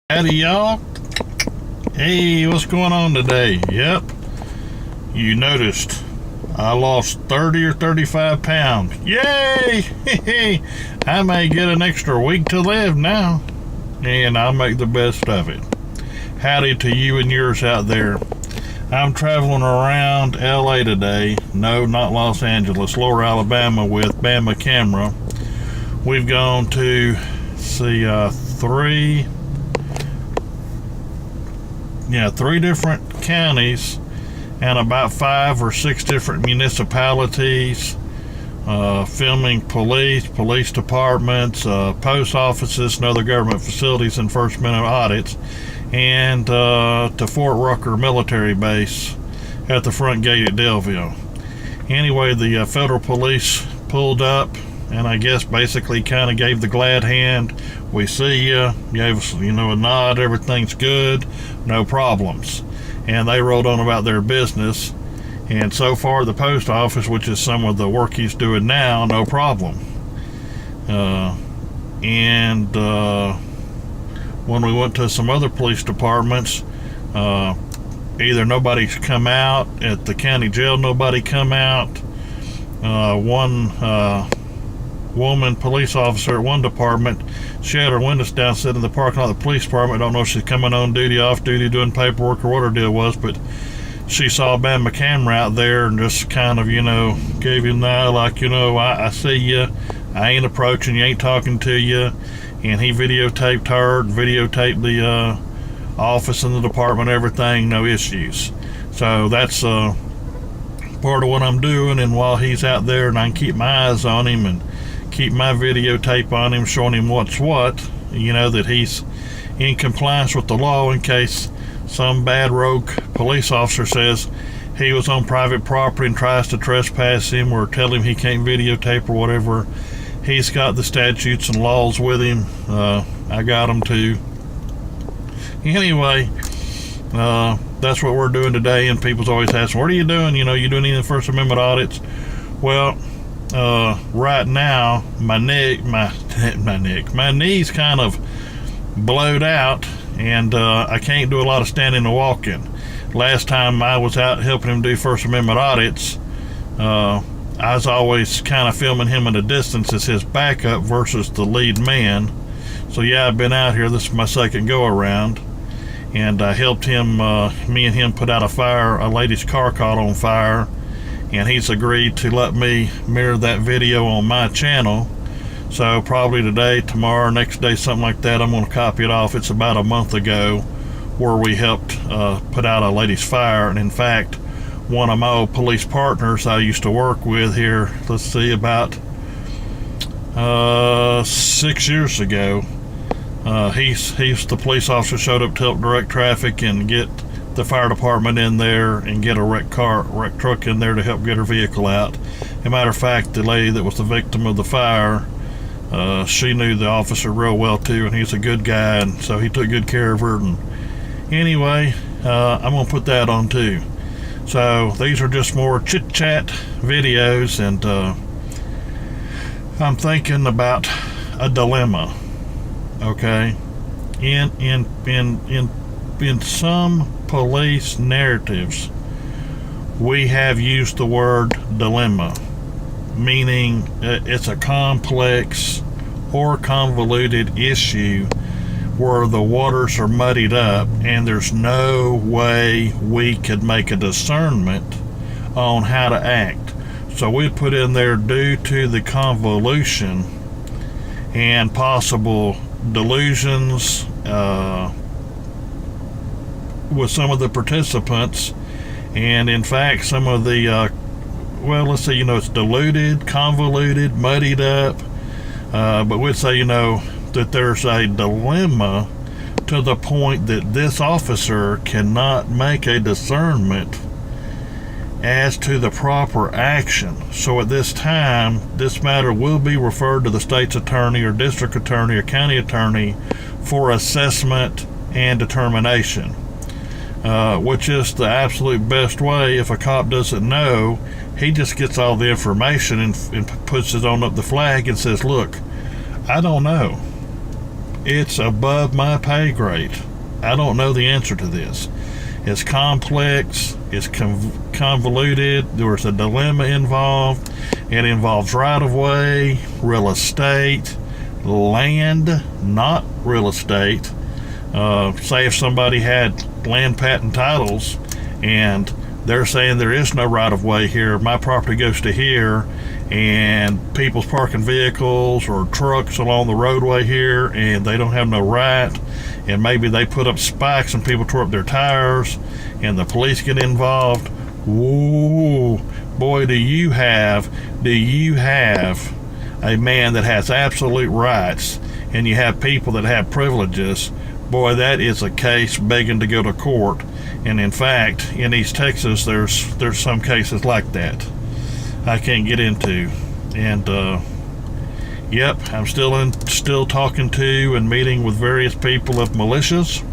Howdy, y'all. Hey, what's going on today? Yep, you noticed I lost 30 or 35 pounds. Yay! I may get an extra week to live now, and I'll make the best of it. Howdy to you and yours out there. I'm traveling around LA today. No, not Los Angeles, Lower Alabama with Bama Camera. We've gone to see three different counties and about 5 or 6 different municipalities, filming police departments, post offices, and other government facilities and first minute audits, and to Fort Rucker military base at the front gate at Delville. Anyway, the federal police pulled up and I guess basically kind of gave the glad hand. We see you, gave us, a nod, everything's good, no problems. And they rolled on about their business. And so far, the post office, which is some of the work he's doing now, no problem. When we went to some other police departments, either nobody's come out. At the county jail, nobody come out. One woman police officer at one department, she had her windows down sitting in the parking lot of the police department. I don't know if she's coming on duty, off duty, doing paperwork, or what her deal was, but she saw Bama Camera out there and just kind of, gave him the eye like, I see you, I ain't approaching you, ain't talking to you. And he videotaped her, videotaped the office and the department, everything, no issues. So that's part of what I'm doing, and while he's out there and I can keep my eyes on him and keep my videotape on him, showing him what's what, that he's in compliance with the law in case some bad rogue police officer says he was on private property and tries to trespass him or tell him he can't videotape or whatever. He's got the statutes and laws with him. I got them too. Anyway, that's what we're doing today, and people's always asking, what are you doing? You doing any First Amendment audits? Well, right now my knee's kind of blowed out, and I can't do a lot of standing and walking. Last time I was out helping him do First Amendment audits, I was always kind of filming him in the distance as his backup versus the lead man. So yeah, I've been out here. This is my second go around, and I helped him, me and him put out a fire. A lady's car caught on fire, and he's agreed to let me mirror that video on my channel. So probably today, tomorrow, next day, something like that, I'm going to copy it off. It's about a month ago where we helped put out a lady's fire. And in fact, one of my old police partners I used to work with here, about 6 years ago, he's the police officer showed up to help direct traffic and get the fire department in there and get a wrecked truck in there to help get her vehicle out. As a matter of fact, the lady that was the victim of the fire, she knew the officer real well too, and he's a good guy, and so he took good care of her. And anyway, I'm gonna put that on too. So these are just more chit chat videos, and I'm thinking about a dilemma. Okay, in some police narratives, we have used the word dilemma, meaning it's a complex or convoluted issue where the waters are muddied up and there's no way we could make a discernment on how to act. So we put in there, due to the convolution and possible delusions with some of the participants, and in fact some of the it's diluted, convoluted, muddied up, but we'd say that there's a dilemma to the point that this officer cannot make a discernment as to the proper action. So at this time, this matter will be referred to the state's attorney or district attorney or county attorney for assessment and determination, which is the absolute best way. If a cop doesn't know, he just gets all the information and puts it on up the flag and says, look, I don't know. It's above my pay grade. I don't know the answer to this. It's complex, it's convoluted, there's a dilemma involved. It involves right-of-way, real estate, land, not real estate. Say if somebody had land patent titles and they're saying there is no right-of-way here, my property goes to here, and people's parking vehicles or trucks along the roadway here, and they don't have no right, and maybe they put up spikes and people tore up their tires, and the police get involved. Whoa, boy, do you have a man that has absolute rights, and you have people that have privileges. Boy, that is a case begging to go to court. And in fact, in East Texas, there's some cases like that I can't get into. And yep, I'm still talking to and meeting with various people of militias.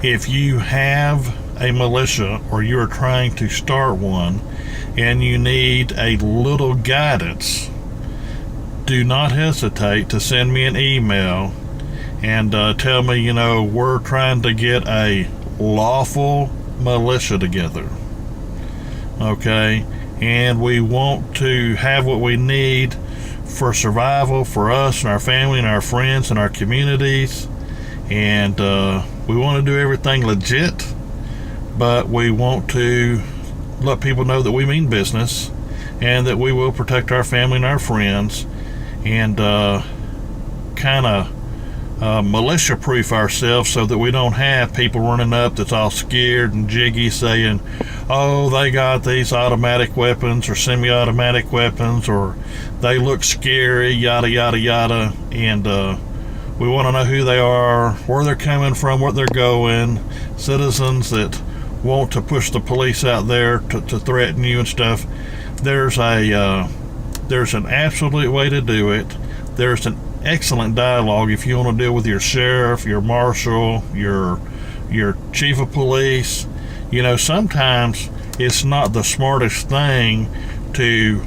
If you have a militia or you're trying to start one and you need a little guidance, do not hesitate to send me an email and tell me, we're trying to get a lawful militia together. Okay? And we want to have what we need for survival for us and our family and our friends and our communities. And we want to do everything legit, but we want to let people know that we mean business and that we will protect our family and our friends, and kind of militia-proof ourselves so that we don't have people running up that's all scared and jiggy saying, oh, they got these automatic weapons or semi-automatic weapons, or they look scary, yada, yada, yada. And we want to know who they are, where they're coming from, where they're going, citizens that want to push the police out there to threaten you and stuff. There's an absolute way to do it. There's an excellent dialogue if you want to deal with your sheriff, your marshal, your chief of police. Sometimes it's not the smartest thing to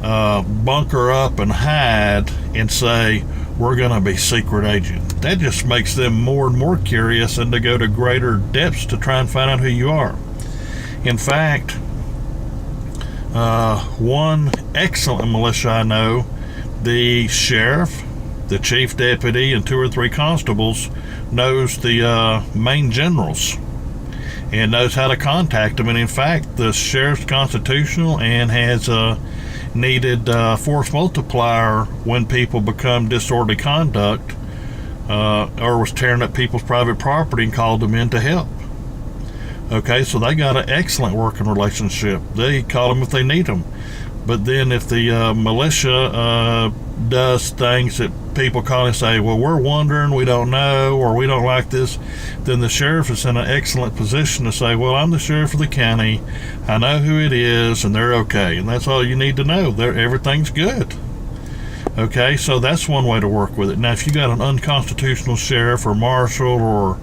bunker up and hide and say, we're going to be secret agent. That just makes them more and more curious and to go to greater depths to try and find out who you are. In fact, one excellent militia I know, the sheriff, the chief deputy, and 2 or 3 constables knows the main generals and knows how to contact them. And in fact, the sheriff's constitutional and has needed force multiplier when people become disorderly conduct or was tearing up people's private property and called them in to help. Okay, so they got an excellent working relationship. They call them if they need them. But then if the militia does things that people call and say, well, we're wondering, we don't know, or we don't like this, then the sheriff is in an excellent position to say, well, I'm the sheriff of the county, I know who it is, and they're okay. And that's all you need to know. Everything's good. Okay, so that's one way to work with it. Now, if you got an unconstitutional sheriff or marshal or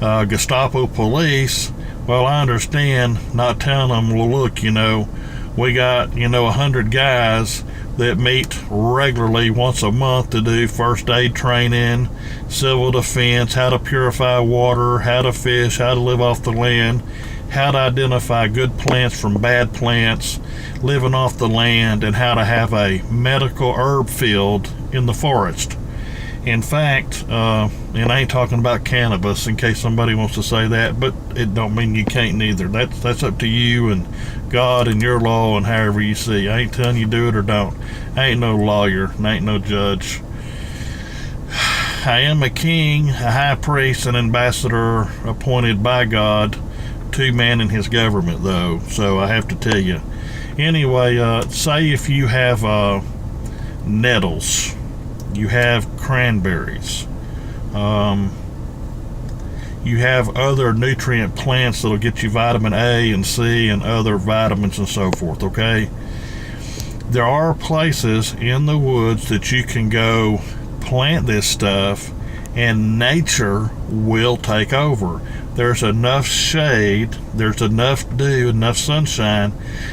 Gestapo police, well, I understand not telling them, well, look, we got 100 guys that meet regularly once a month to do first aid training, civil defense, how to purify water, how to fish, how to live off the land, how to identify good plants from bad plants, living off the land, and how to have a medical herb field in the forest. In fact, and I ain't talking about cannabis in case somebody wants to say that, but it don't mean you can't neither. That's up to you and God and your law and however you see. I ain't telling you do it or don't. I ain't no lawyer and I ain't no judge. I am a king, a high priest, an ambassador appointed by God to man in his government, though, so I have to tell you. Anyway, say if you have nettles, you have cranberries, you have other nutrient plants that'll get you vitamin A and C and other vitamins and so forth, okay? There are places in the woods that you can go plant this stuff and nature will take over. There's enough shade, there's enough dew, enough sunshine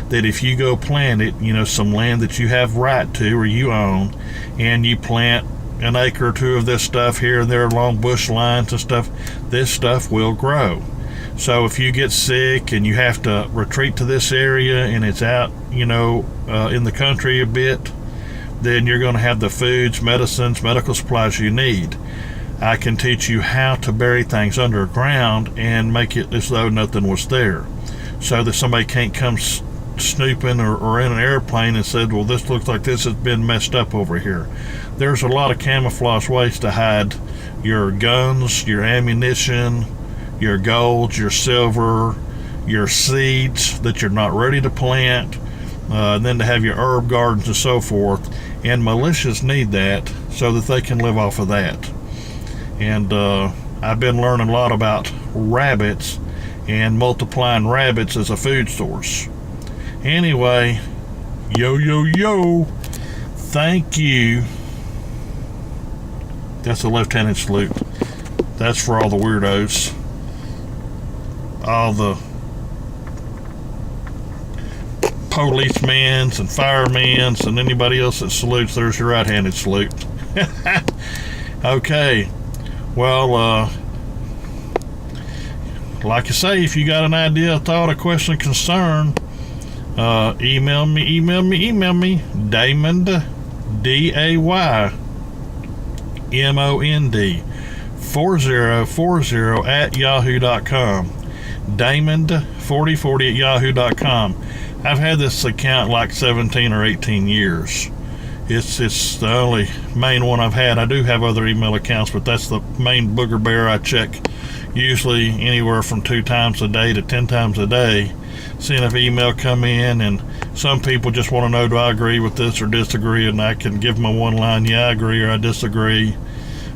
that if you go plant it, some land that you have right to or you own, and you plant an acre or two of this stuff here and there along bush lines and stuff, this stuff will grow. So if you get sick and you have to retreat to this area and it's out, in the country a bit, then you're going to have the foods, medicines, medical supplies you need. I can teach you how to bury things underground and make it as though nothing was there, so that somebody can't come snooping or in an airplane and said, well, this looks like this has been messed up over here. There's a lot of camouflage ways to hide your guns, your ammunition, your gold, your silver, your seeds that you're not ready to plant, and then to have your herb gardens and so forth. And militias need that so that they can live off of that. And I've been learning a lot about rabbits and multiplying rabbits as a food source. Anyway, yo, thank you. That's a left-handed salute. That's for all the weirdos, all the policemen and firemen and anybody else that salutes. There's your right-handed salute. Okay. Well, like I say, if you got an idea, a thought, a question, concern, email me, Daymond, DAYMOND 4040 at yahoo.com. Daymond4040 at yahoo.com. I've had this account like 17 or 18 years. It's the only main one I've had. I do have other email accounts, but that's the main booger bear I check usually anywhere from 2 times a day to 10 times a day, seeing if email come in. And some people just want to know, do I agree with this or disagree, and I can give them a one line, yeah, I agree or I disagree,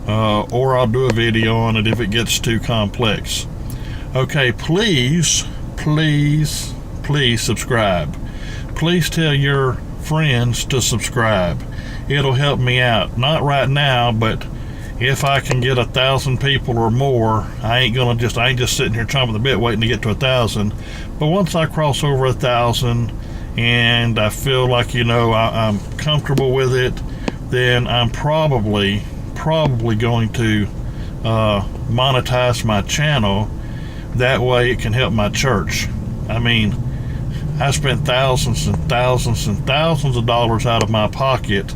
or I'll do a video on it if it gets too complex. Okay, please subscribe. Please tell your friends to subscribe. It'll help me out. Not right now, but if I can get 1,000 people or more, I ain't just sitting here chomping the bit waiting to get to 1,000. But once I cross over 1,000 and I feel like I'm comfortable with it, then I'm probably going to monetize my channel. That way it can help my church. I mean, I spent thousands and thousands and thousands of dollars out of my pocket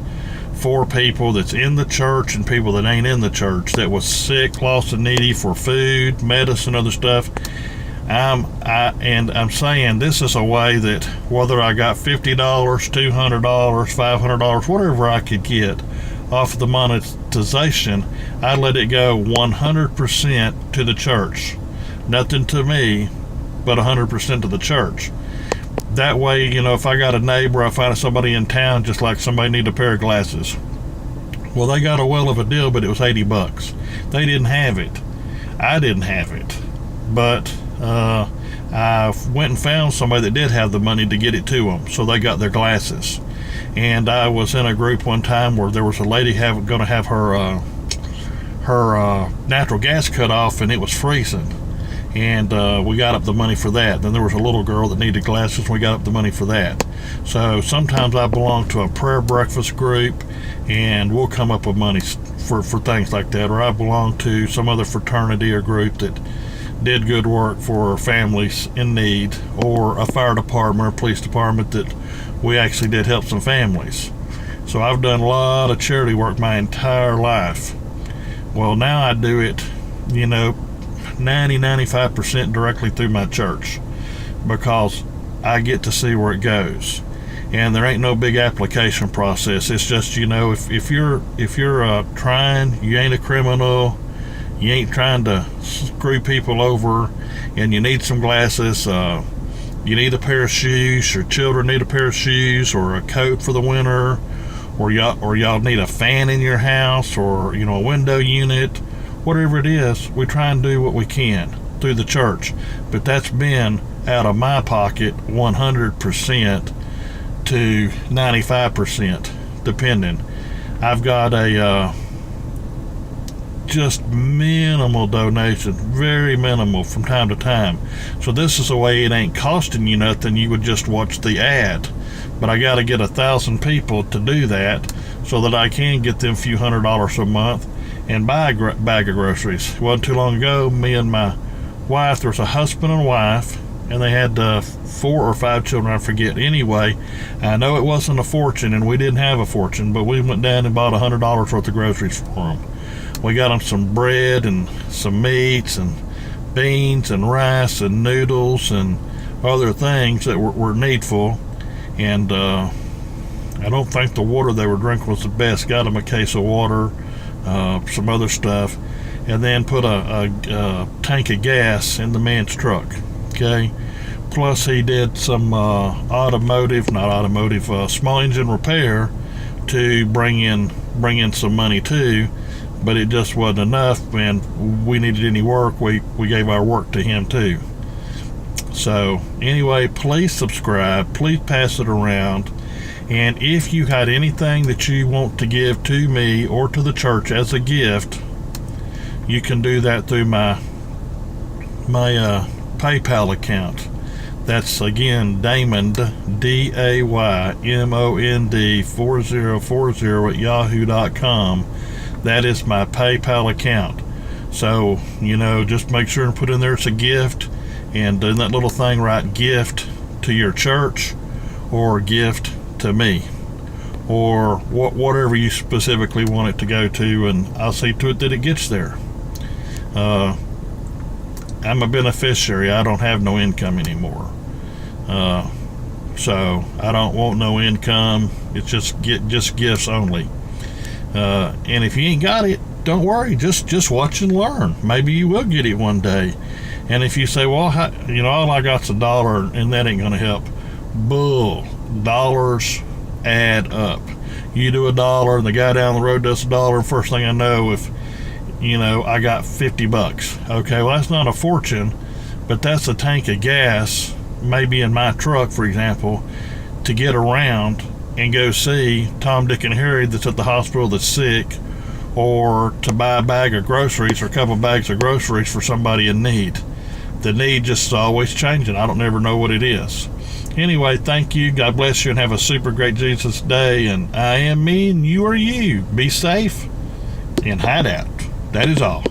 for people that's in the church and people that ain't in the church that was sick, lost, and needy for food, medicine, other stuff. I'm saying this is a way that whether I got $50, $200, $500, whatever I could get off of the monetization, I'd let it go 100% to the church. Nothing to me, but 100% to the church. That way, if I got a neighbor, I find somebody in town, just like somebody need a pair of glasses. Well, they got a well of a deal, but it was $80. They didn't have it. I didn't have it. But I went and found somebody that did have the money to get it to them, so they got their glasses. And I was in a group one time where there was a lady going to have her natural gas cut off, and it was freezing. And we got up the money for that. Then there was a little girl that needed glasses, and we got up the money for that. So sometimes I belong to a prayer breakfast group, and we'll come up with money for things like that. Or I belong to some other fraternity or group that did good work for families in need, or a fire department or police department that we actually did help some families. So I've done a lot of charity work my entire life. Well, now I do it, 95% directly through my church, because I get to see where it goes, and there ain't no big application process. It's just if you're trying, you ain't a criminal, you ain't trying to screw people over, and you need some glasses, you need a pair of shoes, your children need a pair of shoes or a coat for the winter, or y'all need a fan in your house, or a window unit. Whatever it is, we try and do what we can through the church. But that's been out of my pocket 100% to 95%, depending. I've got a just minimal donation, very minimal from time to time. So this is a way it ain't costing you nothing. You would just watch the ad. But I got to get 1,000 people to do that so that I can get them few $100s a month and buy a bag of groceries. It wasn't too long ago, me and my wife, there was a husband and wife, and they had 4 or 5 children, I forget. Anyway, I know it wasn't a fortune, and we didn't have a fortune, but we went down and bought $100 worth of groceries for them. We got them some bread and some meats and beans and rice and noodles and other things that were needful. And I don't think the water they were drinking was the best. Got them a case of water, some other stuff, and then put a tank of gas in the man's truck. Okay. Plus he did some small engine repair to bring in some money too, but it just wasn't enough, and we needed any work. We gave our work to him too. So anyway, please subscribe, please pass it around, and if you had anything that you want to give to me or to the church as a gift, you can do that through my PayPal account. That's again Daymond, DAYMOND 4040 at yahoo.com. That is my PayPal account. So, just make sure and put in there it's a gift, and in that little thing write gift to your church or gift to me, or whatever you specifically want it to go to, and I'll see to it that it gets there. I'm a beneficiary. I don't have no income anymore. So I don't want no income. It's just gifts only. And if you ain't got it, don't worry. Just watch and learn. Maybe you will get it one day. And if you say, well, all I got's $1 and that ain't going to help. Bull. Dollars add up. You do $1 and the guy down the road does $1. First thing I know, if I got $50. Okay, well, that's not a fortune, but that's a tank of gas, maybe in my truck, for example, to get around and go see Tom, Dick, and Harry that's at the hospital that's sick, or to buy a bag of groceries or a couple bags of groceries for somebody in need. The need just is always changing. I don't never know what it is. Anyway, thank you. God bless you, and have a super great Jesus Day. And I am me, and you are you. Be safe and hide out. That is all.